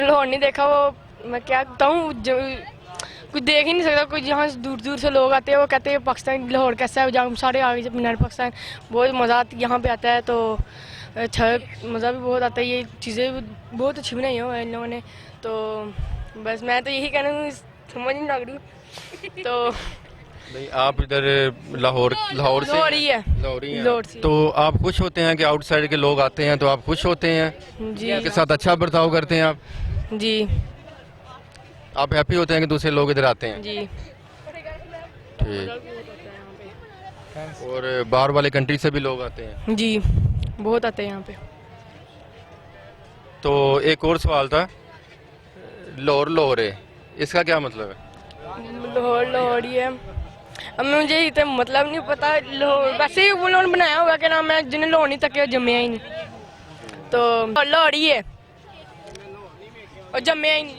लाहौर नहीं देखा वो मैं क्या बताऊँ, कुछ देख ही नहीं सकता। कोई यहाँ दूर दूर से लोग आते हैं, वो कहते हैं पाकिस्तान लाहौर कैसा है, जहाँ सारे आगे जब मीनार पाकिस्तान बहुत मज़ा यहाँ पे आता है। तो अच्छा मज़ा भी बहुत आता है, ये चीज़ें बहुत अच्छी बनाई हैं इन लोगों ने। तो बस मैं तो यही कहना हूँ, समझ नहीं लग रही तो नहीं, आप इधर लाहौर लाहौर से लाहौर ही है। लाहौरी हैं। लाहौर से। तो आप खुश होते हैं कि आउटसाइड के लोग आते हैं तो आप खुश होते हैं, जी उनके साथ अच्छा बर्ताव करते हैं आप जी आप हैप्पी होते हैं कि दूसरे लोग इधर आते हैं? जी। ठीक। और बाहर वाले कंट्री से भी लोग आते हैं? जी बहुत आते हैं यहाँ पे। तो एक और सवाल था, लाहौर लाहौर है, इसका क्या मतलब है? लाहौर लाहौर ही है। अब मुझे इतना मतलब नहीं पता। लाहौर वैसे ही वो लोगों ने बनाया होगा कि नाम है, जिन्हें लाहौर नहीं तक जम्मिया ही नहीं। तो लाहौर ही है और जम्मिया ही नहीं।